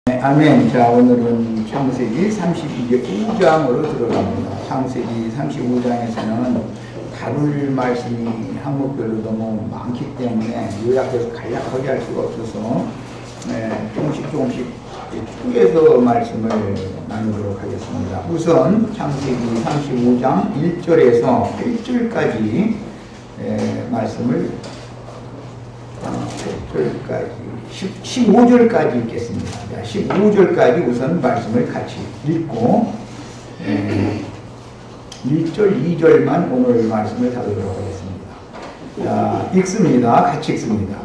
네, 아멘. 자, 오늘은 창세기 32장으로 들어갑니다. 창세기 35장에서는 다룰 말씀이 항목별로 너무 많기 때문에 요약해서 간략하게 할 수가 없어서 조금씩 쪼개서 말씀을 나누도록 하겠습니다. 우선 창세기 35장 1절에서 8절까지 말씀을 15절까지 읽겠습니다. 15절까지 우선 말씀을 같이 읽고 1절, 2절만 오늘 말씀을 다루도록 하겠습니다. 자, 읽습니다. 같이 읽습니다.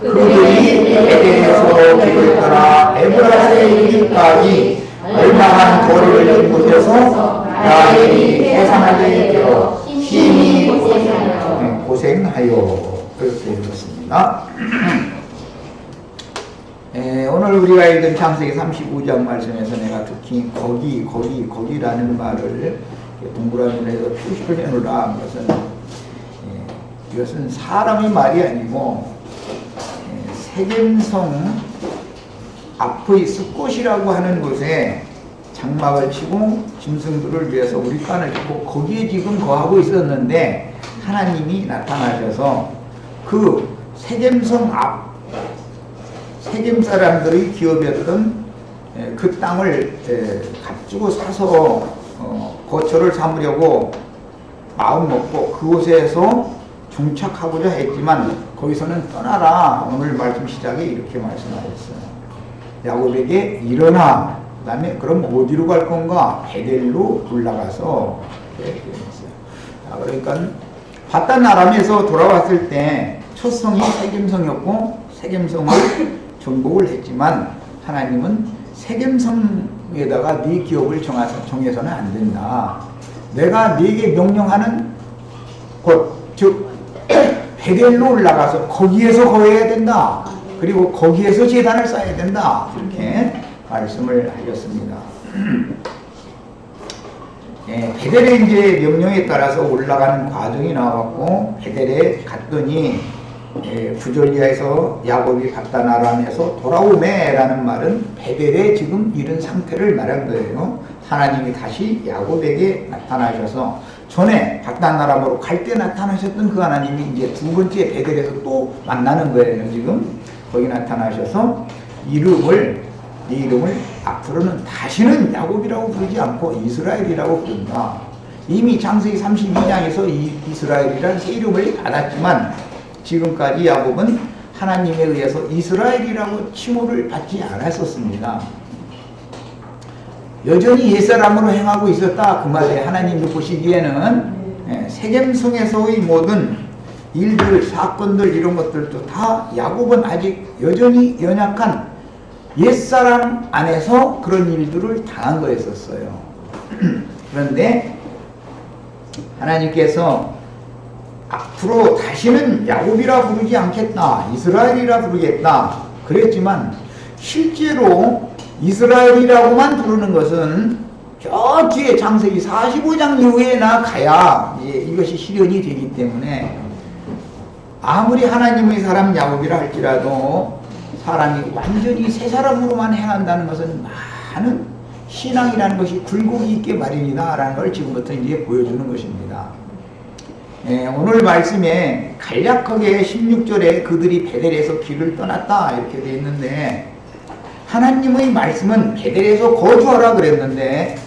그들이 에덴에서 길을 떠나 에브라스에 이르기까지 얼마간 거리를 진 곳에서 라헬이 해산하게 되어 심히 고생하여 그렇게 읽었습니다. 오늘 우리가 읽은 창세기 35장 말씀에서 내가 특히 거기라는 말을 동그라미로 해서 표시를 해놓으라. 이것은 사람의 말이 아니고 세겜성 앞의 숫곳이라고 하는 곳에 장막을 치고 짐승들을 위해서 우리간을 짓고 거기에 지금 거하고 있었는데 하나님이 나타나셔서 그 세겜성 앞 세겜 사람들의 기업이었던 그 땅을 가지고 사서 거처를 삼으려고 마음 먹고 그곳에서 정착하고자 했지만 거기서는 떠나라. 오늘 말씀 시작에 이렇게 말씀하셨어요. 야곱에게 일어나. 그 다음에 그럼 어디로 갈 건가? 베델로 올라가서 이렇게 했어요. 그러니까 바단 아람에서 돌아왔을 때 첫 성이 세겜성이었고 세겜성을 정복을 했지만 하나님은 세겜성에다가 네 기업을 정해서는 안 된다. 내가 네게 명령하는 곳, 즉 베델로 올라가서 거기에서 거해야 된다. 그리고 거기에서 제단을 쌓아야 된다. 이렇게 말씀을 하셨습니다. 베델에 이제 명령에 따라서 올라가는 과정이 나왔고 베델에 갔더니 부절리아에서 야곱이 바단 아람에서 돌아오매라는 말은 베델에 지금 이런 상태를 말한 거예요. 하나님이 다시 야곱에게 나타나셔서 전에 바단 아람으로 갈 때 나타나셨던 그 하나님이 이제 두 번째 베델에서 또 만나는 거예요. 지금 거기 나타나셔서 네 이름을 앞으로는 다시는 야곱이라고 부르지 않고 이스라엘이라고 부른다. 이미 창세기 32장에서 이스라엘이라는 새 이름을 받았지만 지금까지 야곱은 하나님에 의해서 이스라엘이라고 칭호를 받지 않았었습니다. 여전히 옛사람으로 행하고 있었다. 그 말에 하나님이 보시기에는 세겜성에서의 모든 일들, 사건들 이런 것들도 다 야곱은 아직 여전히 연약한 옛사람 안에서 그런 일들을 당한 거였었어요. 그런데 하나님께서 앞으로 다시는 야곱이라 부르지 않겠다. 이스라엘이라 부르겠다. 그랬지만 실제로 이스라엘이라고만 부르는 것은 저 뒤에 창세기 45장 이후에 가야 이것이 실현이 되기 때문에 아무리 하나님의 사람 야곱이라 할지라도 사람이 완전히 새 사람으로만 행한다는 것은 많은 신앙이라는 것이 굴곡이 있게 마련이다 라는 걸 지금부터 이제 보여주는 것입니다. 오늘 말씀에 간략하게 16절에 그들이 베델에서 길을 떠났다 이렇게 되어 있는데 하나님의 말씀은 베델에서 거주하라 그랬는데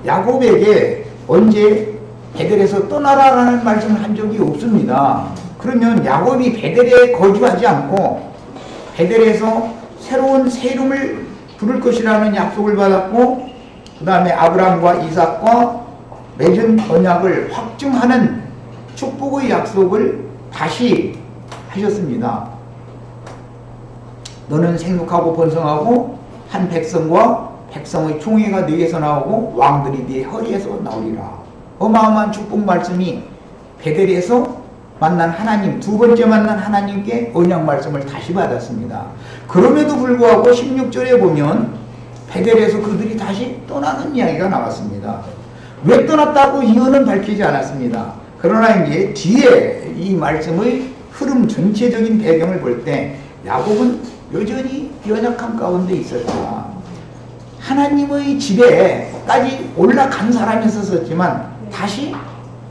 야곱에게 언제 베델에서 떠나라라는 말씀을 한 적이 없습니다. 그러면 야곱이 베델에 거주하지 않고 베델에서 새로운 새 이름을 부를 것이라는 약속을 받았고 그 다음에 아브라함과 이삭과 맺은 언약을 확증하는 축복의 약속을 다시 하셨습니다. 너는 생육하고 번성하고 한 백성과 백성의 총회가 네게서 나오고 왕들이 네 허리에서 나오리라. 어마어마한 축복 말씀이 베델에서 만난 하나님, 두 번째 만난 하나님께 언약 말씀을 다시 받았습니다. 그럼에도 불구하고 16절에 보면 베델에서 그들이 다시 떠나는 이야기가 나왔습니다. 왜 떠났다고 이유는 밝히지 않았습니다. 그러나 이제 뒤에 이 말씀의 흐름 전체적인 배경을 볼 때 야곱은 여전히 연약한 가운데 있었다. 하나님의 집에까지 올라간 사람이 있었지만 다시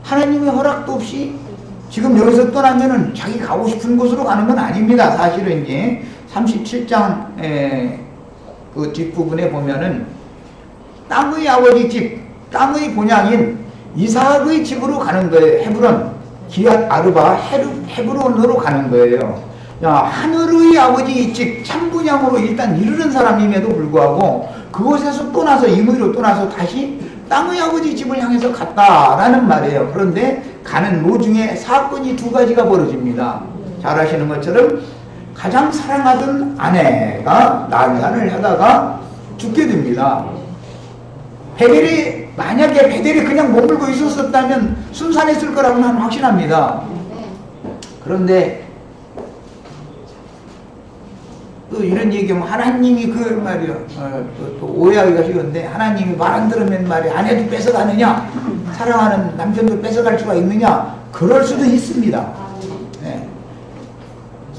하나님의 허락도 없이 지금 여기서 떠나면은 자기 가고 싶은 곳으로 가는 건 아닙니다. 사실은 이제 37장 그 뒷부분에 보면은 땅의 아버지 집, 땅의 본향인 이삭의 집으로 가는 거예요. 헤브론, 기앗 아르바 헤브론으로 가는 거예요. 야, 하늘의 아버지 집 참분향으로 일단 이르는 사람임에도 불구하고 그곳에서 떠나서 임의로 떠나서 다시 땅의 아버지 집을 향해서 갔다라는 말이에요. 그런데 가는 도중에 사건이 두 가지가 벌어집니다. 잘 아시는 것처럼 가장 사랑하던 아내가 난산을 하다가 죽게 됩니다. 만약에 베델이 그냥 머물고 있었다면 순산했을 거라고 나는 확신합니다. 그런데 또 이런 얘기하면 하나님이 그 말이요, 또 오해하기가 쉬운데 하나님이 말 안 들으면 말이 아내도 뺏어가느냐, 사랑하는 남편도 뺏어갈 수가 있느냐, 그럴 수도 있습니다. 네.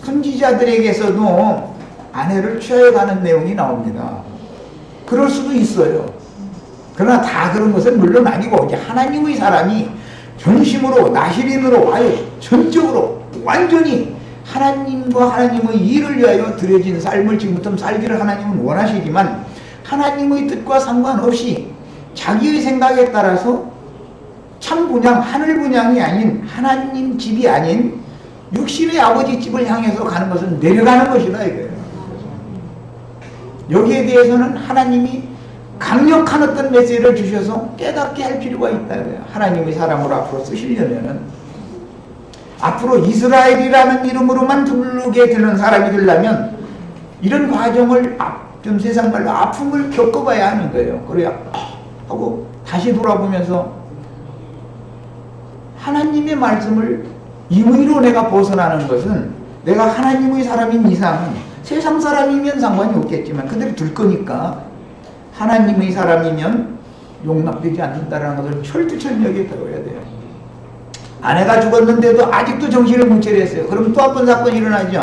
선지자들에게서도 아내를 취하여가는 내용이 나옵니다. 그럴 수도 있어요. 그러나 다 그런 것은 물론 아니고 이제 하나님의 사람이 전심으로 나시린으로 아유 전적으로 완전히 하나님과 하나님의 일을 위하여 드려진 삶을 지금부터 살기를 하나님은 원하시지만 하나님의 뜻과 상관없이 자기의 생각에 따라서 참 분향, 하늘 분향이 아닌 하나님 집이 아닌 육신의 아버지 집을 향해서 가는 것은 내려가는 것이다 이거예요. 여기에 대해서는 하나님이 강력한 어떤 메시지를 주셔서 깨닫게 할 필요가 있다 이거예요. 하나님의 사람으로 앞으로 쓰시려면은 앞으로 이스라엘이라는 이름으로만 부르게 되는 사람이 되려면 이런 과정을 좀 세상 말로 아픔을 겪어봐야 하는 거예요. 그래야 하고 다시 돌아보면서 하나님의 말씀을 임의로 내가 벗어나는 것은 내가 하나님의 사람인 이상은 세상 사람이면 상관이 없겠지만 그들이 들 거니까 하나님의 사람이면 용납되지 않는다는 것을 철두철미하게 배워야 돼요. 아내가 죽었는데도 아직도 정신을 못 차렸어요. 그럼 또 한 번 사건이 일어나죠.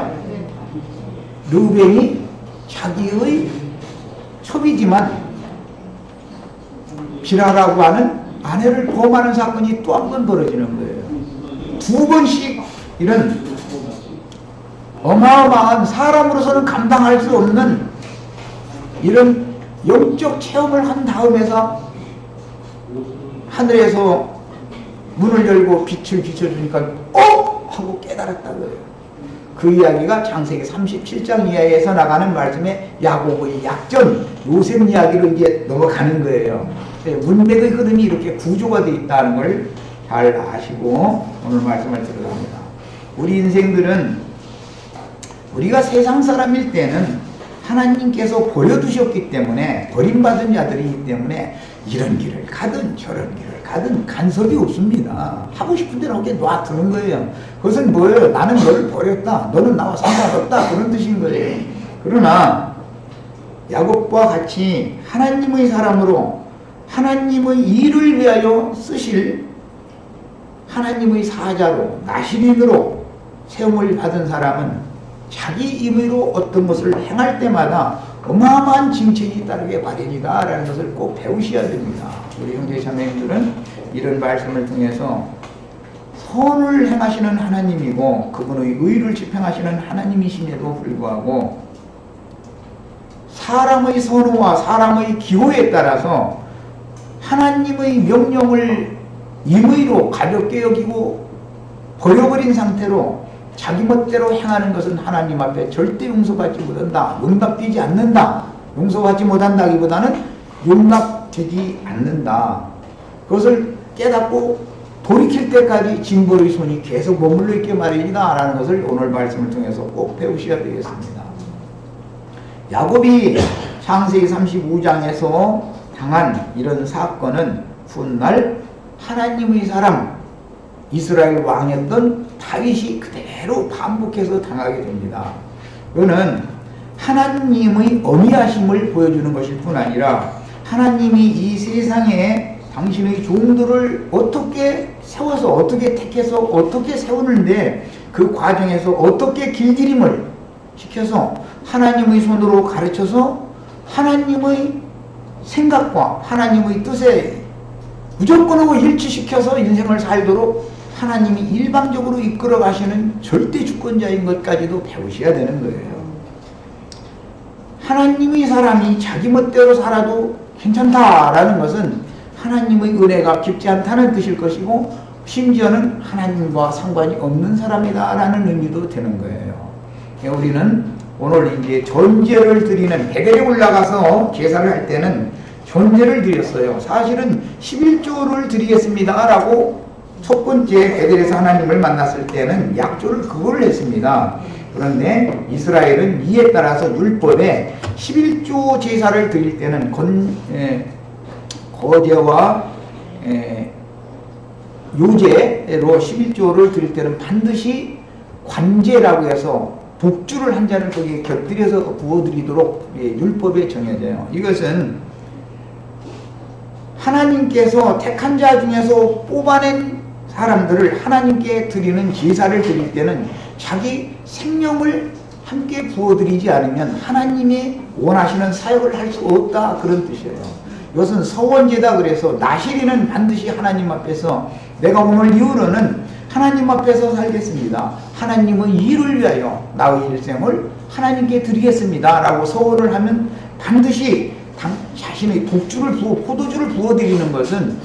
르우벤이 자기의 첩이지만 비라라고 하는 아내를 범하는 사건이 또 한 번 벌어지는 거예요. 두 번씩 이런 어마어마한 사람으로서는 감당할 수 없는 이런 영적 체험을 한 다음에서 하늘에서 문을 열고 빛을 비춰주니까 하고 깨달았다고요. 그 이야기가 창세기 37장 이하에서 나가는 말씀에 야곱의 약전 요셉 이야기로 이제 넘어가는 거예요. 문맥의 흐름이 이렇게 구조가 되어 있다는 걸 잘 아시고 오늘 말씀을 들어갑니다. 우리 인생들은 우리가 세상 사람일 때는 하나님께서 보여주셨기 때문에 버림받은 자들이기 때문에 이런 길을 가든 저런 길을 가든 간섭이 없습니다. 하고 싶은 대로 하게 놔두는 거예요. 그것은 뭐예요? 나는 너를 버렸다. 너는 나와 상관없다. 그런 뜻인 거예요. 그러나 야곱과 같이 하나님의 사람으로 하나님의 일을 위하여 쓰실 하나님의 사자로 나시린으로 세움을 받은 사람은 자기 임의로 어떤 것을 행할 때마다 어마어마한 징책이 따르게 마련이다 라는 것을 꼭 배우셔야 됩니다. 우리 형제 자매님들은 이런 말씀을 통해서 선을 행하시는 하나님이고 그분의 의를 집행하시는 하나님이심에도 불구하고 사람의 선호와 사람의 기호에 따라서 하나님의 명령을 임의로 가볍게 여기고 버려버린 상태로 자기 멋대로 행하는 것은 하나님 앞에 절대 용서받지 못한다. 용납되지 않는다. 용서받지 못한다기보다는 용납되지 않는다. 그것을 깨닫고 돌이킬 때까지 징벌의 손이 계속 머물러 있게 마련이다 라는 것을 오늘 말씀을 통해서 꼭 배우셔야 되겠습니다. 야곱이 창세기 35장에서 당한 이런 사건은 훗날 하나님의 사람 이스라엘 왕이었던 다윗이 그대로 반복해서 당하게 됩니다. 이거는 하나님의 어미하심을 보여주는 것일 뿐 아니라 하나님이 이 세상에 당신의 종들을 어떻게 세워서 어떻게 택해서 어떻게 세우는데 그 과정에서 어떻게 길들임을 시켜서 하나님의 손으로 가르쳐서 하나님의 생각과 하나님의 뜻에 무조건하고 일치시켜서 인생을 살도록 하나님이 일방적으로 이끌어 가시는 절대 주권자인 것까지도 배우셔야 되는 거예요. 하나님의 사람이 자기 멋대로 살아도 괜찮다라는 것은 하나님의 은혜가 깊지 않다는 뜻일 것이고, 심지어는 하나님과 상관이 없는 사람이다라는 의미도 되는 거예요. 우리는 오늘 이제 전제를 드리는 베델에 올라가서 제사를 할 때는 전제를 드렸어요. 사실은 11조를 드리겠습니다라고 첫 번째 베델에서 하나님을 만났을 때는 약조를 그걸 했습니다. 그런데 이스라엘은 이에 따라서 율법에 11조 제사를 드릴 때는 거제와 요제로 11조를 드릴 때는 반드시 관제라고 해서 독주를 한 잔을 거기에 곁들여서 부어드리도록 율법에 정해져요. 이것은 하나님께서 택한 자 중에서 뽑아낸 사람들을 하나님께 드리는 제사를 드릴 때는 자기 생명을 함께 부어드리지 않으면 하나님이 원하시는 사역을 할 수 없다, 그런 뜻이에요. 이것은 서원제다. 그래서 나시리는 반드시 하나님 앞에서 내가 오늘 이후로는 하나님 앞에서 살겠습니다, 하나님의 일을 위하여 나의 일생을 하나님께 드리겠습니다 라고 서원을 하면 반드시 자신의 포도주를 부어드리는 것은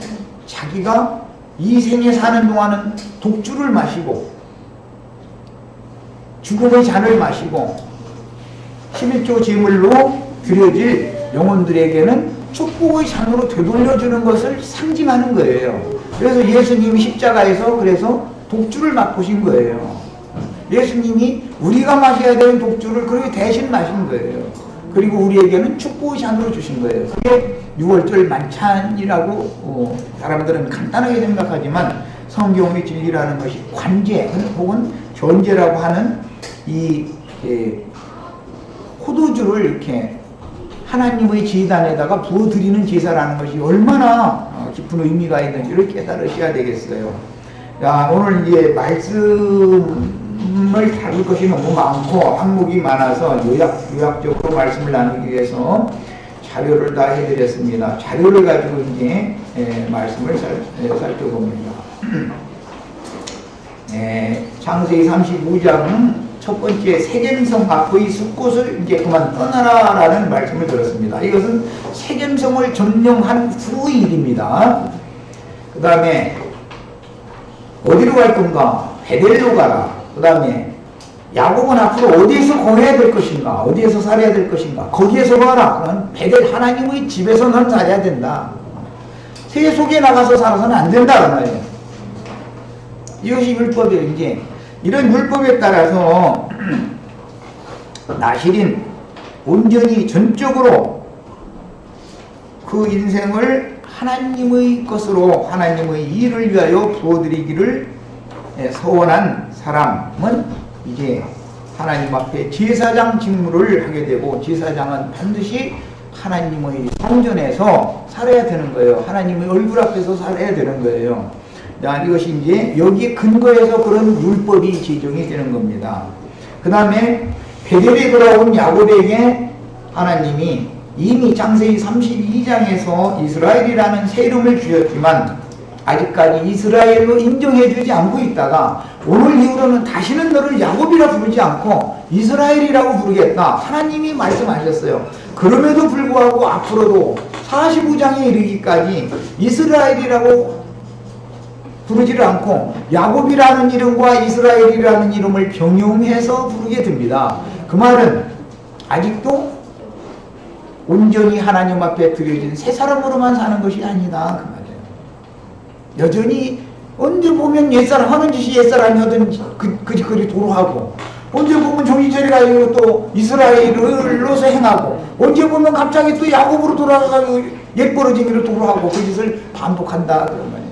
자기가 이 생에 사는 동안은 독주를 마시고 죽음의 잔을 마시고 11조 제물로 드려질 영혼들에게는 축복의 잔으로 되돌려주는 것을 상징하는 거예요. 그래서 예수님이 십자가에서 그래서 독주를 맛보신 거예요. 예수님이 우리가 마셔야 되는 독주를 그렇게 대신 마신 거예요. 그리고 우리에게는 축복의 잔으로 주신 거예요. 그게 6월절 만찬이라고 사람들은 간단하게 생각하지만 성경의 진리라는 것이 관제 혹은 전제라고 하는 이 포도주를 이렇게 하나님의 제단에다가 부어드리는 제사라는 것이 얼마나 깊은 의미가 있는지를 깨달으셔야 되겠어요. 자, 오늘 이제 말씀을 다룰 것이 너무 많고 항목이 많아서 요약적으로 말씀을 나누기 위해서 자료를 다 해드렸습니다. 자료를 가지고 이제 말씀을 살펴봅니다. 창세기 35장 첫 번째 세겜성 앞의 숲곳을 이제 그만 떠나라라는 말씀을 들었습니다. 이것은 세겜성을 점령한 후의 일입니다. 그 다음에 어디로 갈 건가? 베델로 가라. 그 다음에 야곱은 앞으로 어디에서 거해야 될 것인가? 어디에서 살아야 될 것인가? 거기에서 가라. 그러면 베델 하나님의 집에서 넌 살아야 된다. 세계 속에 나가서 살아서는 안 된다 그 말이에요. 이것이 율법이에요. 이제 이런 율법에 따라서 나실인 온전히 전적으로 그 인생을 하나님의 것으로 하나님의 일을 위하여 부어드리기를 서원한 사람은 이제 하나님 앞에 제사장 직무를 하게 되고, 제사장은 반드시 하나님의 성전에서 살아야 되는 거예요. 하나님의 얼굴 앞에서 살아야 되는 거예요. 자, 이것이 이제 여기에 근거해서 그런 율법이 제정이 되는 겁니다. 그 다음에 베델에 돌아온 야곱에게 하나님이 이미 창세기 32장에서 이스라엘이라는 새 이름을 주었지만 아직까지 이스라엘로 인정해주지 않고 있다가 오늘 이후로는 다시는 너를 야곱이라 부르지 않고 이스라엘이라고 부르겠다, 하나님이 말씀하셨어요. 그럼에도 불구하고 앞으로도 45장에 이르기까지 이스라엘이라고 부르지를 않고 야곱이라는 이름과 이스라엘이라는 이름을 병용해서 부르게 됩니다. 그 말은 아직도 온전히 하나님 앞에 드려진 새 사람으로만 사는 것이 아니다 그 말이에요. 여전히 언제 보면 옛사람 하는 짓이 옛사람이 하던 그 짓거리 도로 하고, 언제 보면 정신차리가 아니고 또 이스라엘로서 행하고, 언제 보면 갑자기 또 야곱으로 돌아가서 옛버러지기로 도로 하고 그 짓을 반복한다 그런 말이에요.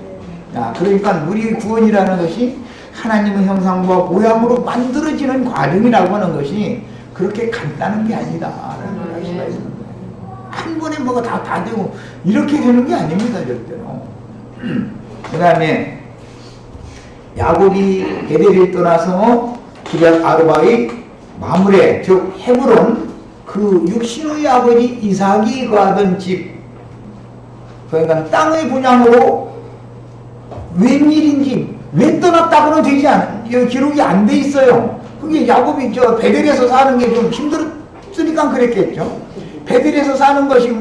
자, 그러니까 우리 구원이라는 것이 하나님의 형상과 모양으로 만들어지는 과정이라고 하는 것이 그렇게 간단한 게 아니다라는 걸 알 수가 있는 거예요. 한 번에 뭐가 다 되고 이렇게 되는 게 아닙니다, 절대로. 그 다음에 야곱이 베델을 떠나서 기럇 아르바의 마므레, 즉 헤브론 그 육신의 아버지 이삭이 거하던 집, 그러니까 땅의 분양으로 웬일인지 왜 떠났다고는 되지 않아요. 기록이 안 돼 있어요. 그게 야곱이 저 베델에서 사는 게 좀 힘들었으니까 그랬겠죠. 베델에서 사는 것이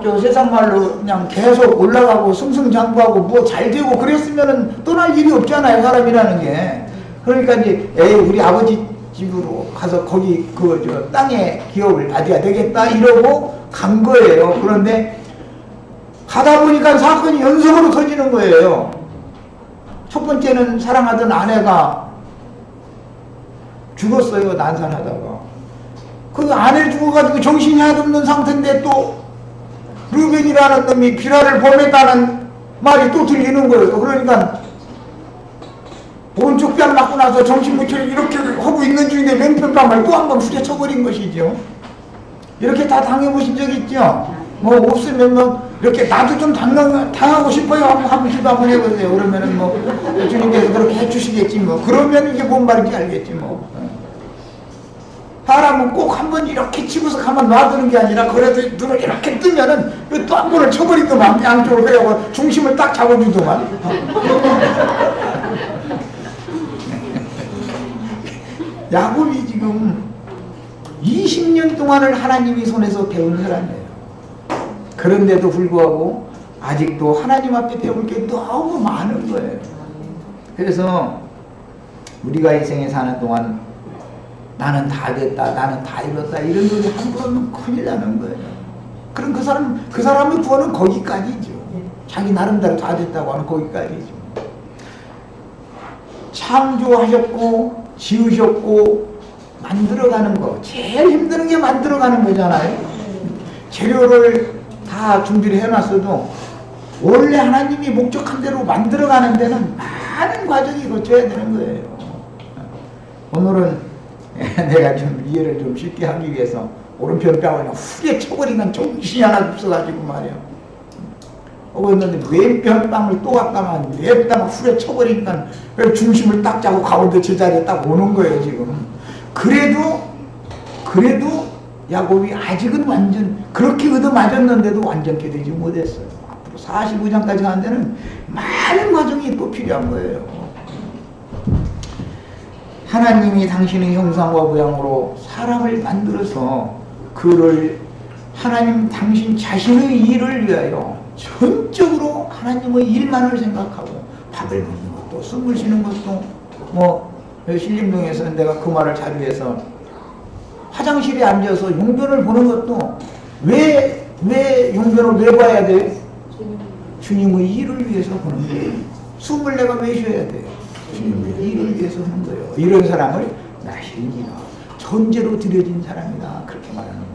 저 세상 말로 그냥 계속 올라가고 승승장구하고 뭐 잘 되고 그랬으면은 떠날 일이 없잖아요, 사람이라는 게. 그러니까 이제 우리 아버지 집으로 가서 거기 땅의 기업을 받아야 되겠다 이러고 간 거예요. 그런데 가다 보니까 사건이 연속으로 터지는 거예요. 첫 번째는 사랑하던 아내가 죽었어요, 난산하다가. 그 아내 죽어가지고 정신이 하나도 없는 상태인데 또 르벤이라는 놈이 비라를 범했다는 말이 또 들리는 거예요. 그러니까 오른쪽 뺨 맞고 나서 정신 못 차리고 이렇게 하고 있는 중인데 왼편 뺨을 또 한 번 후려쳐버린 것이죠. 이렇게 다 당해보신 적 있죠? 뭐 없으면 이렇게 나도 좀 당하고 싶어요 한번 시도 한번 해보세요. 그러면은 주님께서 그렇게 해주시겠지 그러면 이게 뭔 말인지 알겠지 사람은 꼭 한 번 이렇게 치고서 가만 놔두는 게 아니라 그래도 눈을 이렇게 뜨면은 또 한 번을 쳐버리더만 양쪽으로 해고 중심을 딱 잡아주더만. 야곱이 지금 20년 동안을 하나님이 손에서 배운 사람이에요. 그런데도 불구하고 아직도 하나님 앞에 배울 게 너무 많은 거예요. 그래서 우리가 이 생에 사는 동안 나는 다 됐다, 나는 다 이뤘다 이런 소리 함부로 하면 큰일 나는 거예요. 그럼 그 사람의 구원은 거기까지죠. 자기 나름대로 다 됐다고 하면 거기까지죠. 창조하셨고 지으셨고 만들어가는 거 제일 힘든 게 만들어가는 거잖아요. 재료를 다 준비를 해놨어도 원래 하나님이 목적한 대로 만들어가는 데는 많은 과정이 거쳐야 되는 거예요. 오늘은 내가 좀 이해를 좀 쉽게 하기 위해서 오른편 뺨을 후게 쳐버리는 정신이 하나 없어가지고 말이야. 그랬는데 왼편 뺨을 또 갖다만 왼뺨을 후게 쳐버리니까 중심을 딱 잡고 가운데 제자리에 딱 오는 거예요 지금. 그래도 야곱이 아직은 완전 그렇게 얻어맞았는데도 완전케 되지 못했어요. 앞으로 45장까지 가는 데는 많은 과정이 또 필요한 거예요. 하나님이 당신의 형상과 모양으로 사람을 만들어서 그를 하나님 당신 자신의 일을 위하여 전적으로 하나님의 일만을 생각하고 밥을 먹는 것도 숨을 쉬는 것도 신림동에서는 내가 그 말을 자주 해서 화장실에 앉아서 용변을 보는 것도 왜 용변을 왜 봐야 돼요? 주님의 일을 위해서 보는 거예요. 숨을 내가 왜 쉬어야 돼요? 주님의 일을 위해서 하는 거예요. 이런 사람을 나시리니라 전제로 드려진 사람이다 그렇게 말하는 거예요.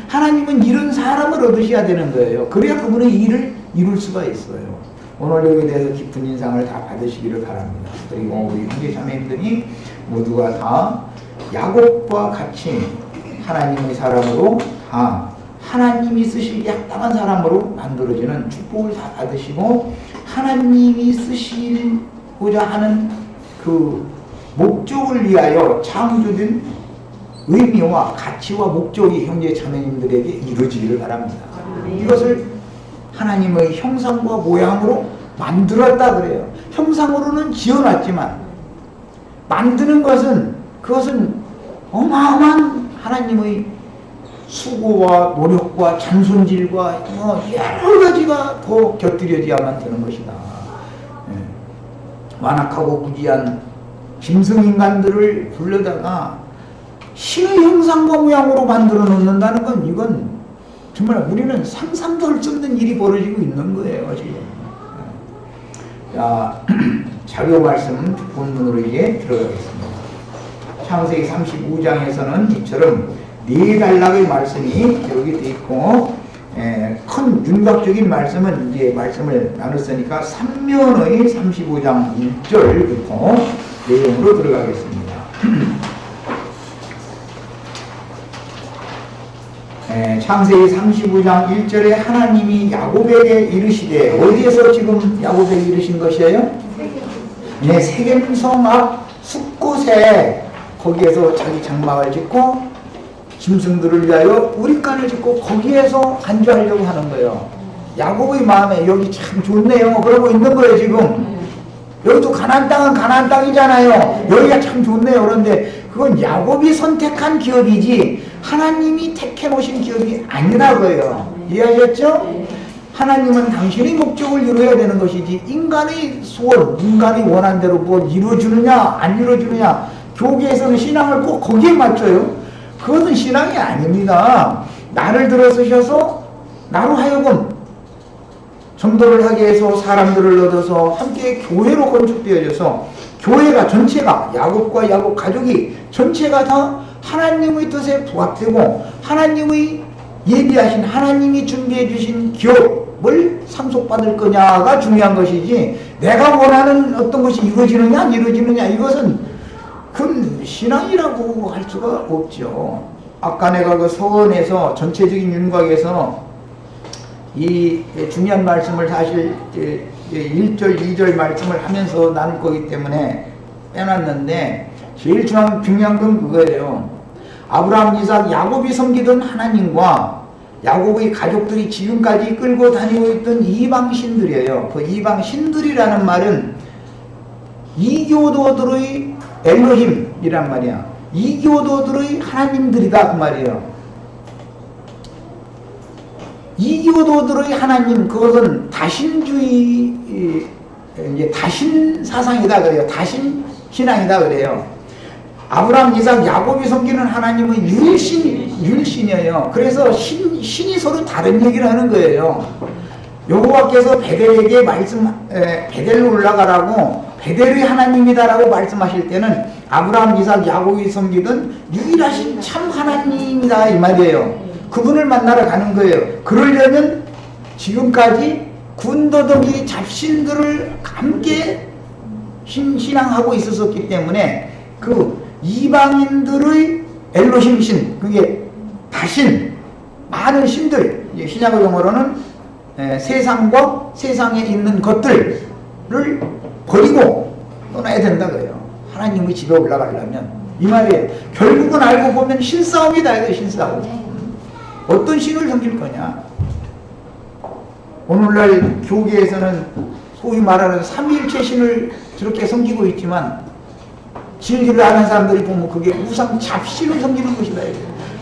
하나님은 이런 사람을 얻으셔야 되는 거예요. 그래야 그분의 일을 이룰 수가 있어요. 오늘 여기에 대해서 깊은 인상을 다 받으시기를 바랍니다. 그리고 우리 형제자매님들이 모두가 다 야곱과 같이 하나님의 사람으로 다 하나님이 쓰실 약당한 사람으로 만들어지는 축복을 다 받으시고 하나님이 쓰시고자 하는 그 목적을 위하여 창조된 의미와 가치와 목적이 형제 자매님들에게 이루어지기를 바랍니다. 이것을 하나님의 형상과 모양으로 만들었다 그래요. 형상으로는 지어놨지만 만드는 그것은 어마어마한 하나님의 수고와 노력과 잔손질과 여러 가지가 더 곁들여져야만 되는 것이다. 완악하고 무지한 짐승인간들을 불러다가 신의 형상과 모양으로 만들어 놓는다는 건 이건 정말 우리는 상상도 할 수 없는 일이 벌어지고 있는 거예요 지금. 자, 자료 말씀 본문으로 이제 들어가겠습니다. 창세기 35장에서는 이처럼 네 단락의 말씀이 기록이 되어 있고 큰 윤곽적인 말씀은 이제 말씀을 나눴으니까 3면의 35장 1절부터 내용으로 들어가겠습니다. 창세기 35장 1절에 하나님이 야곱에게 이르시되 어디에서 지금 야곱에게 이르신 것이에요? 네, 세겜성 앞 숲곳에 거기에서 자기 장막을 짓고 짐승들을 위하여 우리간을 짓고 거기에서 안주하려고 하는 거예요. 야곱의 마음에 여기 참 좋네요. 그러고 있는 거예요 지금. 여기도 가나안 땅은 가나안 땅이잖아요. 여기가 참 좋네요. 그런데 그건 야곱이 선택한 기업이지 하나님이 택해 놓으신 기업이 아니라고요. 이해하셨죠? 하나님은 당신의 목적을 이루어야 되는 것이지 인간의 소원, 인간이 원한 대로 뭐 이루어주느냐 안 이루어주느냐 교계에서는 신앙을 꼭 거기에 맞춰요. 그것은 신앙이 아닙니다. 나를 들어서셔서 나로 하여금 전도를 하게 해서 사람들을 얻어서 함께 교회로 건축되어져서 교회가 전체가 야곱과 야곱 가족이 전체가 다 하나님의 뜻에 부합되고 하나님의 예비하신 하나님이 준비해 주신 기업을 상속받을 거냐가 중요한 것이지 내가 원하는 어떤 것이 이루어지느냐 안 이루어지느냐 이것은 그건 신앙이라고 할 수가 없죠. 아까 내가 그 서원에서 전체적인 윤곽에서 이 중요한 말씀을 사실 1절 2절 말씀을 하면서 나눌 거기 때문에 빼놨는데 제일 중요한 건 그거예요. 아브라함, 이삭, 야곱이 섬기던 하나님과 야곱의 가족들이 지금까지 끌고 다니고 있던 이방신들이에요. 그 이방신들이라는 말은 이교도들의 엘로힘이란 말이야. 이교도들의 하나님들이다 그 말이에요. 이교도들의 하나님 그것은 다신주의 이제 다신 사상이다 그래요. 다신 신앙이다 그래요. 아브라함, 이삭, 야곱이 섬기는 하나님은 율신이에요. 그래서 신이 서로 다른 얘기를 하는 거예요. 여호와께서 베델에게 베델로 올라가라고 베델의 하나님이다라고 말씀하실 때는 아브라함, 이삭, 야곱이 섬기던 유일하신 참 하나님이다 이 말이에요. 그분을 만나러 가는 거예요. 그러려면 지금까지 군더더기 잡신들을 함께 신앙하고 있었기 때문에 그 이방인들의 엘로힘 신, 그게 다신, 많은 신들, 신약의 용어로는 세상과 세상에 있는 것들을 버리고 떠나야 된다고요. 하나님의 집에 올라가려면 이 말이에요. 결국은 알고 보면 신싸움이다 이거 신싸움. 어떤 신을 섬길 거냐? 오늘날 교계에서는 소위 말하는 삼위일체 신을 저렇게 섬기고 있지만 진리를 아는 사람들이 보면 그게 우상 잡신을 섬기는 것이다.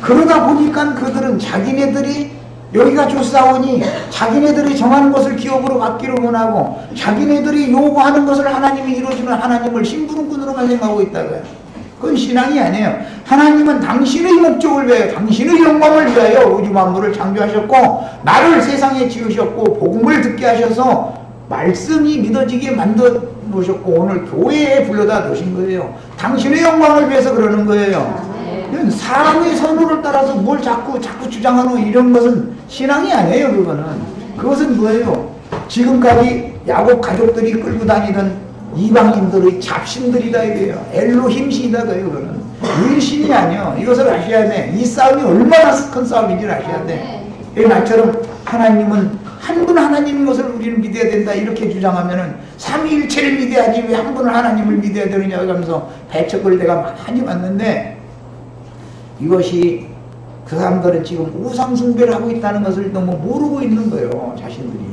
그러다 보니까 그들은 자기네들이 여기가 좋사오니 자기네들이 정하는 것을 기업으로 받기를 원하고 자기네들이 요구하는 것을 하나님이 이루어주는 하나님을 심부름꾼으로만 생각하고 있다고요. 그건 신앙이 아니에요. 하나님은 당신의 목적을 위하여 당신의 영광을 위하여 우주 만물을 창조하셨고 나를 세상에 지으셨고 복음을 듣게 하셔서 말씀이 믿어지게 만들어 놓으셨고 오늘 교회에 불러다 놓으신 거예요. 당신의 영광을 위해서 그러는 거예요. 사람의 선호를 따라서 뭘 자꾸 주장하는 이런 것은 신앙이 아니에요. 그것은 뭐예요? 지금까지 야곱 가족들이 끌고 다니던 이방인들의 잡신들이다 이거예요. 엘로힘신이다 그거는. 율신이 아니요. 이것을 아셔야 돼. 이 싸움이 얼마나 큰 싸움인지 아셔야 돼. 나처럼 하나님은 한 분 하나님인 것을 우리는 믿어야 된다 이렇게 주장하면은 삼위일체를 믿어야지 왜 한 분을 하나님을 믿어야 되느냐 하면서 배척을 내가 많이 받는데 이것이 그 사람들은 지금 우상숭배를 하고 있다는 것을 너무 모르고 있는 거예요. 자신들이.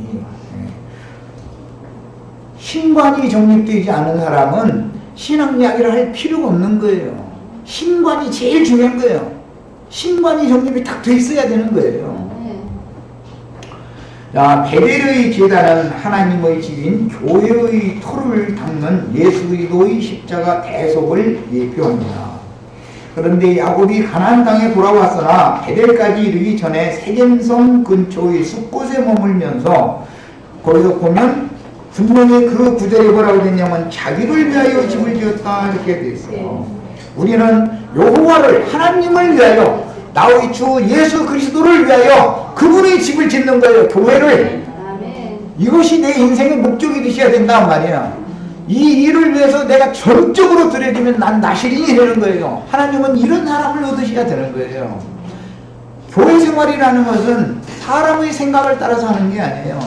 신관이 정립되지 않은 사람은 신앙 이야기를 할 필요가 없는 거예요. 신관이 제일 중요한 거예요. 신관이 정립이 딱 돼 있어야 되는 거예요. 자, 베델의 제단은 하나님의 집인 교회의 토를 닦는 예수 그리스도의 십자가 대속을 예표합니다. 그런데 야곱이 가나안 땅에 돌아왔으나 베델까지 이르기 전에 세겜성 근처의 숲곳에 머물면서 거기서 보면 분명히 그 구절에 뭐라고 됐냐면 자기를 위하여 집을 지었다 이렇게 돼 있어요. 우리는 여호와를 하나님을 위하여 나의 주 예수 그리스도를 위하여 그분의 집을 짓는 거예요. 교회를. 이것이 내 인생의 목적이 되셔야 된단 말이야. 이 일을 위해서 내가 전적으로 들여지면 난 나실인이 되는 거예요. 하나님은 이런 사람을 얻으셔야 되는 거예요. 교회 생활이라는 것은 사람의 생각을 따라서 하는 게 아니에요.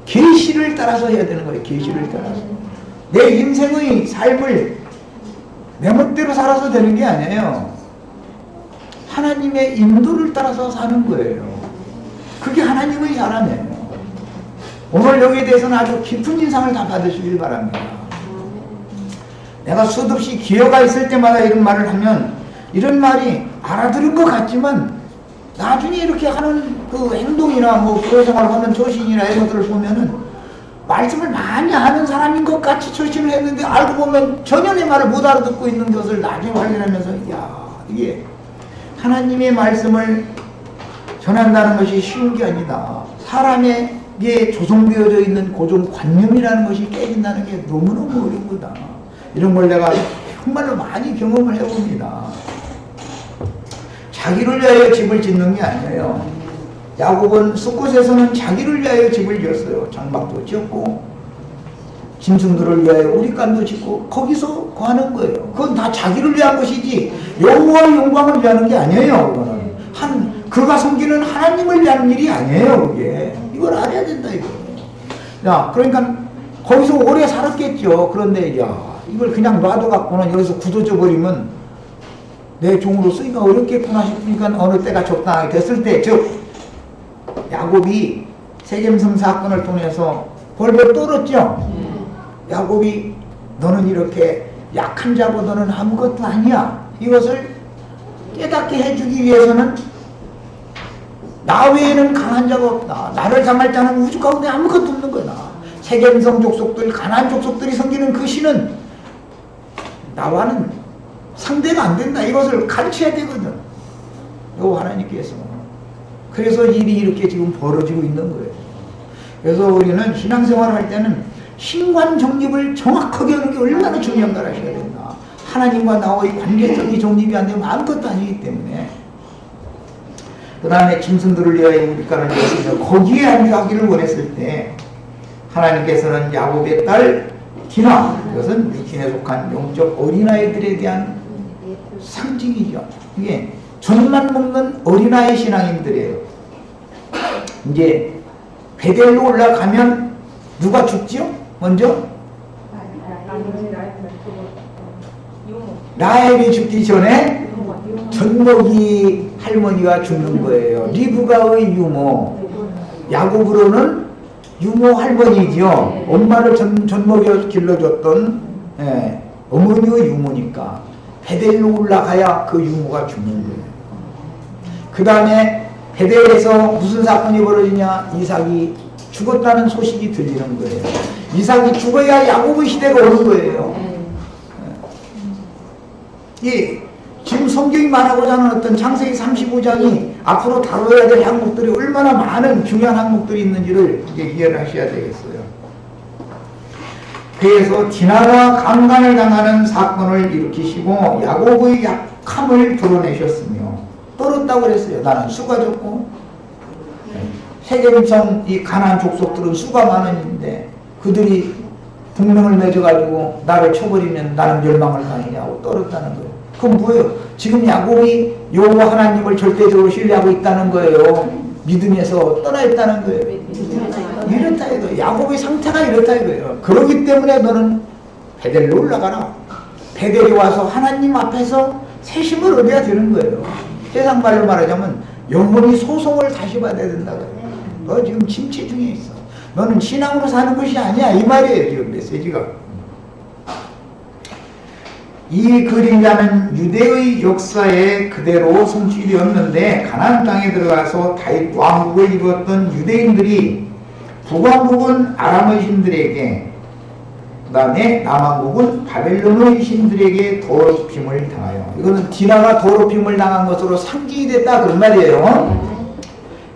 계시를 따라서 해야 되는 거예요. 계시를 따라서. 내 인생의 삶을 내 멋대로 살아서 되는 게 아니에요. 하나님의 인도를 따라서 사는 거예요. 그게 하나님의 사람이에요. 오늘 여기에 대해서는 아주 깊은 인상을 다 받으시길 바랍니다. 내가 수도 없이 기회가 있을 때마다 이런 말을 하면 이런 말이 알아들은 것 같지만 나중에 이렇게 하는 그 행동이나 뭐 교회생활 하는 조신이나 이런 것들을 보면은 말씀을 많이 하는 사람인 것 같이 조신을 했는데 알고 보면 전혀 내 말을 못 알아듣고 있는 것을 나중에 확인하면서 야, 이게 하나님의 말씀을 전한다는 것이 쉬운 게 아니다. 사람에게 조성되어져 있는 고정관념이라는 것이 깨진다는 게 너무너무 어려운 거다. 이런 걸 내가 정말로 많이 경험을 해봅니다. 자기를 위하여 집을 짓는 게 아니에요. 야곱은 숫곳에서는 자기를 위하여 집을 지었어요. 장막도 지었고 짐승들을 위하여 우리간도 짓고 거기서 거하는 거예요. 그건 다 자기를 위한 것이지 여호와의 영광을 위하는 게 아니에요. 그거는 그가 섬기는 하나님을 위한 일이 아니에요. 그게 이걸 알아야 된다 이거. 야, 그러니까 거기서 오래 살았겠죠. 그런데 야, 이걸 그냥 놔둬 갖고는 여기서 굳어져 버리면 내 종으로 쓰기가 어렵겠구나 싶으니까 어느 때가 적당하게 됐을 때, 즉 야곱이 세겜성 사건을 통해서 벌벌 떨었죠. 야곱이 너는 이렇게 약한 자고 너는 아무것도 아니야. 이것을 깨닫게 해주기 위해서는 나 외에는 강한 자가 없다. 나를 당할 자는 우주 가운데 아무것도 없는 거야. 세겜성 족속들, 가나안 족속들이 섬기는 그 신은 나와는 상대가 안 된다. 이것을 가르쳐야 되거든. 요 하나님께서. 그래서 일이 이렇게 지금 벌어지고 있는 거예요. 그래서 우리는 신앙생활을 할 때는 신관 정립을 정확하게 하는 게 얼마나 중요한가를 아셔야 된다. 하나님과 나와의 관계성이 정립이 안 되면 아무것도 아니기 때문에. 그 다음에 짐승들을 위하여 우리가를 위해서 거기에 안주하기를 원했을 때 하나님께서는 야곱의 딸 디나, 이것은 육신에 속한 영적 어린아이들에 대한 상징이죠. 이게 젖만 먹는 어린아이 신앙인들이에요. 이제 베델로 올라가면 누가 죽지요? 먼저? 라헬이 죽기 전에 젖먹이 할머니가 죽는 거예요. 리브가의 유모. 야곱으로는 유모 할머니지요. 엄마를 젖먹여 길러줬던 어머니의 유모니까 베델로 올라가야 그 유모가 죽는 거예요. 그 다음에 베델에서 무슨 사건이 벌어지냐? 이삭이 죽었다는 소식이 들리는 거예요. 이삭이 죽어야 야곱의 시대가 오는 거예요. 예, 지금 성경이 말하고자 하는 어떤 창세기 35장이 앞으로 다뤄야 될 항목들이 얼마나 많은 중요한 항목들이 있는지를 이제 이해를 하셔야 되겠어요. 그래서 디나가 강간을 당하는 사건을 일으키시고 야곱의 약함을 드러내셨으며 떨었다고 그랬어요. 나는 수가 적고 세겜성 이 가나안 족속들은 수가 많은데 그들이 동맹을 맺어가지고 나를 쳐버리면 나는 멸망을 당하냐고 떨었다는 거예요. 그건 뭐예요? 지금 야곱이 여호와 하나님을 절대적으로 신뢰하고 있다는 거예요. 믿음에서 떠나 있다는 거예요. 이렇다 이거예요. 야곱의 상태가 이렇다 이거예요. 그렇기 때문에 너는 베델로 올라가라. 베델이 와서 하나님 앞에서 세심을 얻어야 되는 거예요. 세상 말로 말하자면 영혼이 소송을 다시 받아야 된다고요. 너 지금 침체 중에 있어. 너는 신앙으로 사는 것이 아니야. 이 말이에요. 지금 메시지가. 이 그림자는 유대의 역사에 그대로 성취되었는데 가나안 땅에 들어가서 다윗 왕국을 입었던 유대인들이 북왕국은 아람의 신들에게, 그 다음에 남왕국은 바벨론의 신들에게 더럽힘을 당하여, 이거는 디나가 더럽힘을 당한 것으로 상징이 됐다 그런 말이에요.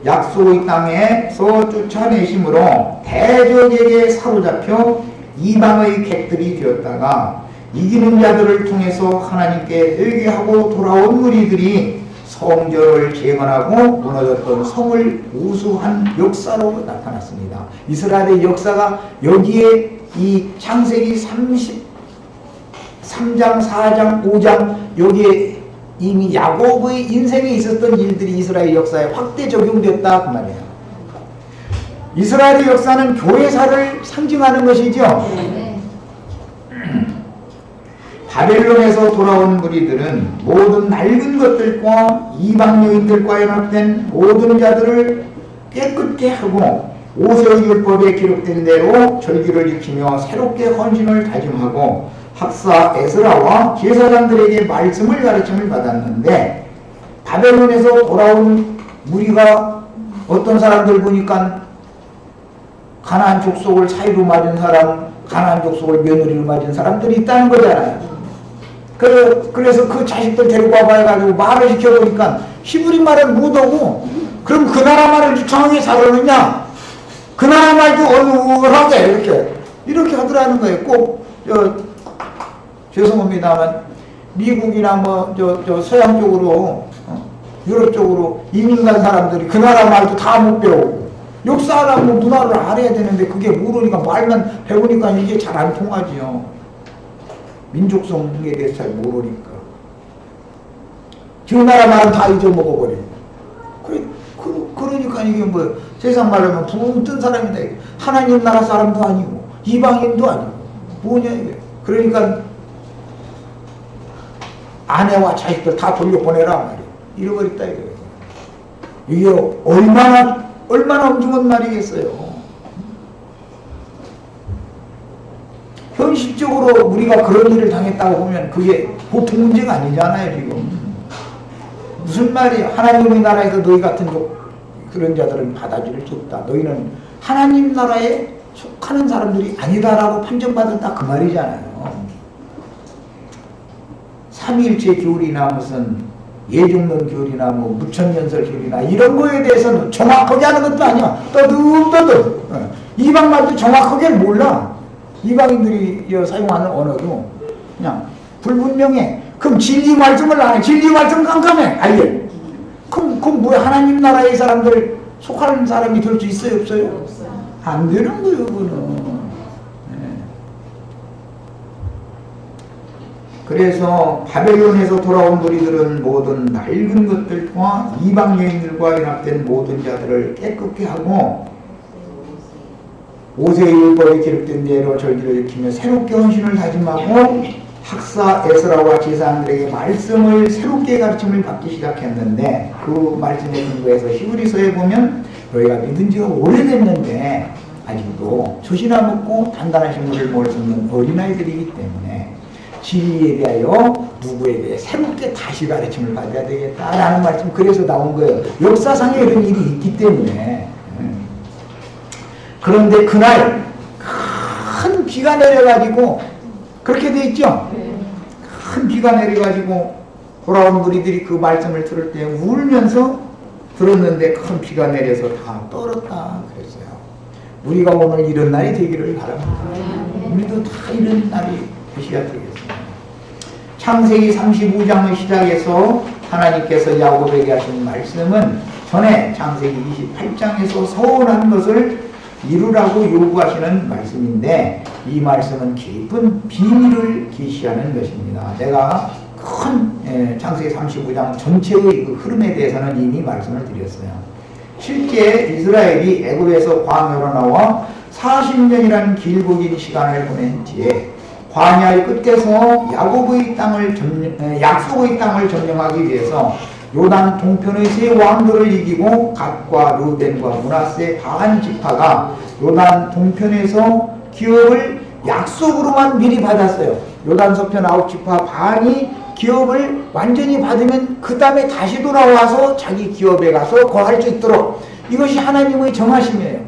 약속의 땅에서 쫓아내심으로 대적에게 사로잡혀 이방의 객들이 되었다가 이기는 자들을 통해서 하나님께 회개하고 돌아온 무리들이 성전을 재건하고 무너졌던 성을 우수한 역사로 나타났습니다. 이스라엘의 역사가 여기에 이 창세기 33장, 4장, 5장 여기에 이미 야곱의 인생에 있었던 일들이 이스라엘 역사에 확대 적용됐다 그 말이에요. 이스라엘의 역사는 교회사를 상징하는 것이죠. 바벨론에서 돌아온 무리들은 모든 낡은 것들과 이방 여인들과 연합된 모든 자들을 깨끗게 하고 모세의 율법에 기록된 대로 절기를 지키며 새롭게 헌신을 다짐하고 학사 에스라와 제사장들에게 말씀을 가르침을 받았는데, 바벨론에서 돌아온 무리가 어떤 사람들 보니까 가나안 족속을 사이로 맞은 사람, 가나안 족속을 며느리로 맞은 사람들이 있다는 거잖아요. 그래서 그 자식들 데리고 와봐 해가지고 말을 시켜보니까 히브리 말을 못하고, 그럼 그 나라 말을 유창하게 잘하느냐? 그 나라 말도 어눌하게 이렇게 하더라는 거예요. 꼭 죄송합니다만 미국이나 서양 쪽으로 유럽 쪽으로 이민 간 사람들이 그 나라 말도 다 못 배우고 역사라고 문화를 알아야 되는데 그게 모르니까 말만 배우니까 이게 잘 안 통하지요. 민족성에 대해서 잘 모르니까 저 나라 말은 다 잊어먹어버리고 그러니까 이게 세상 말하면 붕 뜬 사람이다. 하나님 나라 사람도 아니고 이방인도 아니고 뭐냐 이게. 그러니까 아내와 자식들 다 돌려보내라 말이에요. 잃어버렸다 이거예요. 이게 얼마나 엄중한 말이겠어요. 현실적으로 우리가 그런 일을 당했다고 보면 그게 보통 문제가 아니잖아요. 지금 무슨 말이에요. 하나님의 나라에서 너희 같은 그런 자들은 받아줄 수 없다. 너희는 하나님 나라에 속하는 사람들이 아니다라고 판정받았다 그 말이잖아요. 삼위일체 교리나 무슨 예중론 교리나 무천연설 교리나 이런 거에 대해서는 정확하게 하는 것도 아니야. 떠듬 이방 말도 정확하게 몰라. 이방인들이 사용하는 언어도 그냥 불분명해. 그럼 진리 말씀을 안 해. 진리 말씀 깜깜해. 아예. 그럼 뭐야? 하나님 나라의 사람들 속하는 사람이 될 수 있어요? 없어요? 없어요. 안 되는 거예요, 그거는. 그래서 바벨론에서 돌아온 무리들은 모든 낡은 것들과 이방 여인들과 연합된 모든 자들을 깨끗게 하고 모세의 율법에 기록된 대로 절기를 지키며 새롭게 헌신을 다짐하고 학사 에스라와 제사장들에게 말씀을 새롭게 가르침을 받기 시작했는데, 그 말씀에 근거해서 히브리서에 보면 너희가 믿은 지가 오래됐는데 아직도 젖이나 먹고 단단한 식물을 먹을 수 있는 어린아이들이기 때문에 진리에 대하여 누구에 대해 새롭게 다시 가르침을 받아야 되겠다라는 말씀. 그래서 나온 거예요. 역사상에 이런 일이 있기 때문에. 그런데 그날 큰 비가 내려가지고 그렇게 돼 있죠. 큰 비가 내려가지고 돌아온 무리들이 그 말씀을 들을 때 울면서 들었는데 큰 비가 내려서 다 떨었다 그랬어요. 우리가 오늘 이런 날이 되기를 바랍니다. 우리도 다 이런 날이 되셔야 되겠습니다. 창세기 35장의 시작에서 하나님께서 야곱에게 하신 말씀은 전에 창세기 28장에서 서운한 것을 이루라고 요구하시는 말씀인데, 이 말씀은 깊은 비밀을 계시하는 것입니다. 내가 큰 창세기 35장 전체의 그 흐름에 대해서는 이미 말씀을 드렸어요. 실제 이스라엘이 애굽에서 광야로 나와 40년이라는 길고 긴 시간을 보낸 뒤에 광야의 끝에서 야곱의 땅을 약속의 땅을 점령하기 위해서 요단 동편의 세 왕들을 이기고 갓과 루벤과 므낫세 반 지파가 요단 동편에서 기업을 약속으로만 미리 받았어요. 요단 서편 9지파 반이 기업을 완전히 받으면 그 다음에 다시 돌아와서 자기 기업에 가서 거할 수 있도록, 이것이 하나님의 정하심이에요.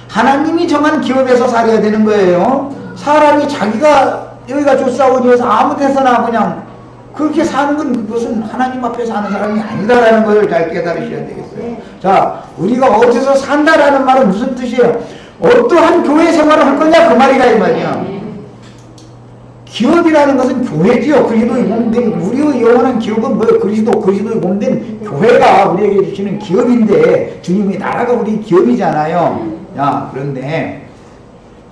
하나님이 정한 기업에서 살아야 되는 거예요. 사람이 자기가 여기가 좋사오니 해서 아무 데서나 그냥 그렇게 사는 건 그것은 하나님 앞에 사는 사람이 아니다라는 것을 잘 깨달으셔야 되겠어요. 자, 우리가 어디서 산다라는 말은 무슨 뜻이에요? 어떠한 교회 생활을 할 거냐 그 말이다 이 말이야. 기업이라는 것은 교회지요. 그리스도의 몸된 우리의 영원한 기업은 뭐예요? 그리스도의 몸된 교회가 우리에게 주시는 기업인데, 주님의 나라가 우리 기업이잖아요. 야, 그런데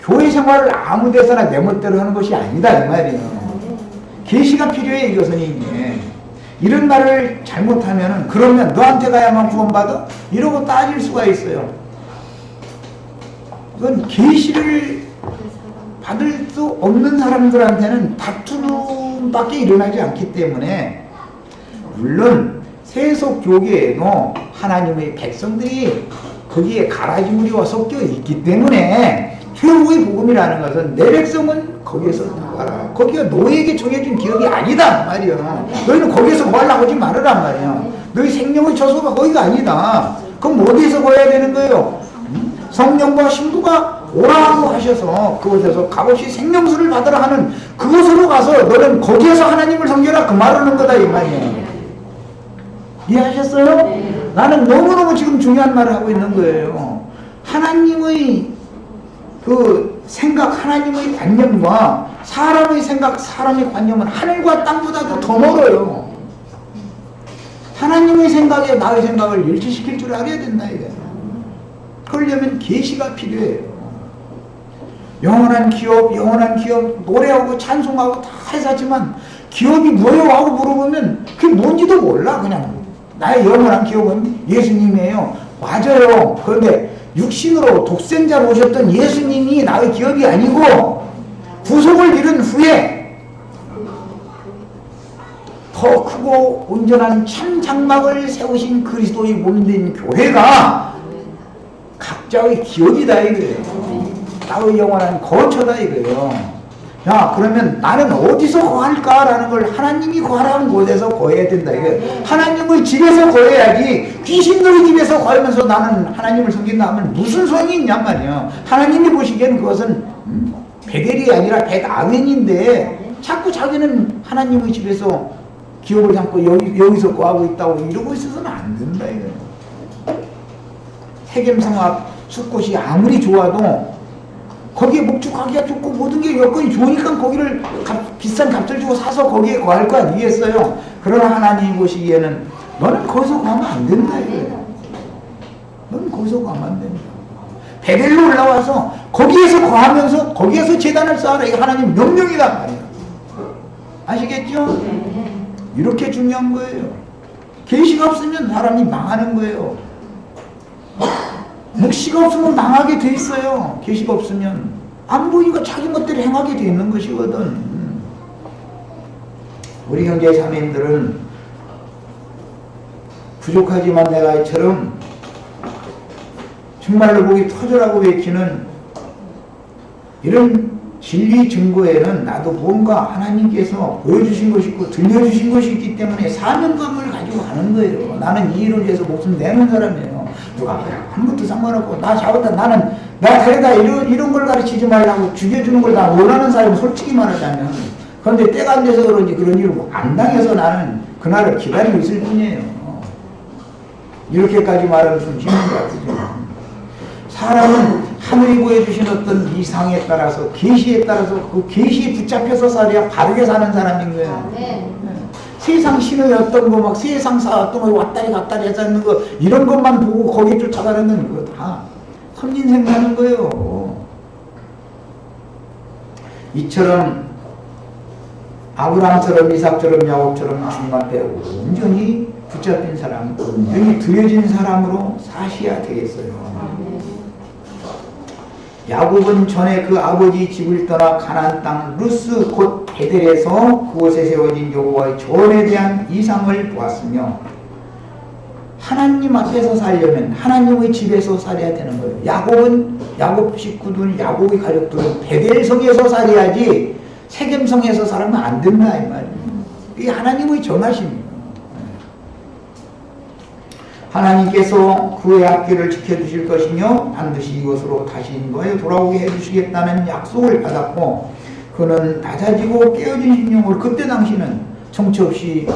교회 생활을 아무 데서나 내 멋대로 하는 것이 아니다 이 말이에요. 계시가 필요해 이것은. 이게 이런 말을 잘못하면은 그러면 너한테 가야만 구원받아? 이러고 따질 수가 있어요. 그건 계시를 받을 수 없는 사람들한테는 다툼밖에 일어나지 않기 때문에, 물론 세속 교계에도 하나님의 백성들이 거기에 가라지무리와 섞여 있기 때문에 최후의 복음이라는 것은 내 백성은 거기에서 나가라. 거기가 너에게 정해진 기업이 아니다 말이야. 너희는 거기에서 구하려고 하지 말으란 말이야. 너희 생명의 처소가 거기가 아니다. 그럼 어디에서 구해야 되는 거예요? 성령과 신부가 오라고 하셔서 그곳에서 값없이 생명수를 받으라 하는 그곳으로 가서 너는 거기에서 하나님을 섬겨라, 그 말하는 거다 이 말이에요. 이해하셨어요? 네. 나는 너무너무 지금 중요한 말을 하고 있는 거예요. 하나님의 그 생각, 하나님의 관념과 사람의 생각, 사람의 관념은 하늘과 땅보다도 더 멀어요. 하나님의 생각에 나의 생각을 일치시킬 줄 알아야 된다 이게. 그러려면 계시가 필요해요. 영원한 기업, 노래하고 찬송하고 다 해사지만 기업이 뭐예요? 하고 물어보면 그게 뭔지도 몰라. 그냥 나의 영원한 기업은 예수님이에요. 맞아요. 그런데 육신으로 독생자로 오셨던 예수님이 나의 기업이 아니고 구속을 이룬 후에 더 크고 온전한 참 장막을 세우신 그리스도의 몸된 교회가 각자의 기업이다 이거예요. 나의 영원한 거처다 이거예요. 야, 그러면 나는 어디서 거할까라는 걸 하나님이 거하라는 곳에서 거해야 된다 이거예요. 하나님의 집에서 거해야지 귀신들의 집에서 거하면서 나는 하나님을 섬긴다 하면 무슨 소용이 있냔 말이에요. 하나님이 보시기엔 그것은 베델이 아니라 벳아멘인데 자꾸 자기는 하나님의 집에서 기업을 삼고 여기서 거하고 있다고 이러고 있어서는 안 된다 이거예요. 세겜성 앞 숲곳이 아무리 좋아도 거기에 목축하기가 좋고 모든 게 여건이 좋으니까 거기를 비싼 값을 주고 사서 거기에 거할 거 아니겠어요? 그러나 하나님이 보시기에는 너는 거기서 거하면 안 된다 이거예요. 너는 거기서 거하면 안 된다. 베델로 올라와서 거기에서 거하면서 거기에서 제단을 쌓아라. 이게 하나님 명령이다 말이에요. 아시겠죠? 이렇게 중요한 거예요. 계시가 없으면 사람이 망하는 거예요. 묵시가 없으면 망하게 돼 있어요. 계시가 없으면 안 보이니까 자기 멋대로 행하게 돼 있는 것이거든. 우리 형제 자매님들은 부족하지만 내가 이처럼 정말로 목이 터져라고 외치는 이런 진리 증거에는 나도 뭔가 하나님께서 보여주신 것이 있고 들려주신 것이 있기 때문에 사명감을 가지고 가는 거예요. 나는 이 일을 위해서 목숨 내는 사람이에요. 누가 아무것도 상관없고 나 잡았다 나는 나 다르다 이런 걸 가르치지 말라고 죽여주는 걸 다 원하는 사람은 솔직히 말하자면, 그런데 때가 안 돼서 그런지 그런 일을 안 당해서 나는 그날을 기다리고 있을 뿐이에요. 이렇게까지 말하면 좀 힘든 것 같아요. 사람은 하늘이 보여주신 어떤 이상에 따라서 계시에 따라서 그 계시에 붙잡혀서 살아야 바르게 사는 사람인 거예요. 세상 신의 어떤 거 막 세상사 어떤 거 왔다리 갔다리 해서 하는 거 이런 것만 보고 거기 쫓아가는 거 다 선인생하는 거예요. 이처럼 아브라함처럼 이삭처럼 야곱처럼 주님 앞에 온전히 붙잡힌 사람, 온전히 드려진 사람으로 사셔야 되겠어요. 야곱은 전에 그 아버지 집을 떠나 가나안 땅 루스 곧 베델에서 그곳에 세워진 여호와의 전에 대한 이상을 보았으며, 하나님 앞에서 살려면 하나님의 집에서 살아야 되는 거예요. 야곱 식구들, 야곱의 가족들은 베델성에서 살아야지 세겜성에서 살면 안 된다 이 말이에요. 이게 하나님의 정하심이에요. 하나님께서 그의 앞길을 지켜주실 것이며 반드시 이곳으로 다시 인도하여 돌아오게 해주시겠다는 약속을 받았고, 그는 낮아지고 깨어진 심령으로 그때 당시는 정처 없이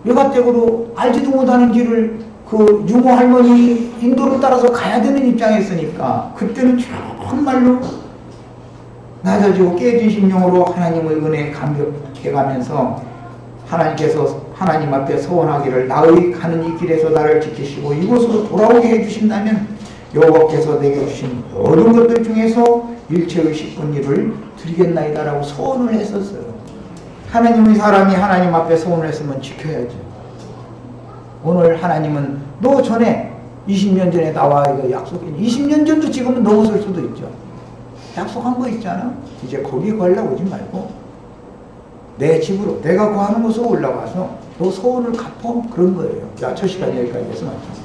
외가댁으로 알지도 못하는 길을 그 유모 할머니 인도를 따라서 가야 되는 입장이었으니까 그때는 정말로 낮아지고 깨어진 심령으로 하나님의 은혜에 감격해가면서 하나님께서 하나님 앞에 서원하기를 나의 가는 이 길에서 나를 지키시고 이곳으로 돌아오게 해주신다면 여호와께서 내게 주신 모든 것들 중에서 일체의 10분 일을 드리겠나이다 라고 서원을 했었어요. 하나님의 사람이 하나님 앞에 서원을 했으면 지켜야죠. 오늘 하나님은 너 전에 20년 전에 나와 이거 약속했니? 20년 전도 지금은 넘어설 수도 있죠. 약속한 거 있잖아. 이제 거기 구하려고 오지 말고 내 집으로 내가 구하는 곳으로 올라가서 너 소원을 갚어. 그런 거예요. 자, 첫 시간 여기까지 해서 마쳐.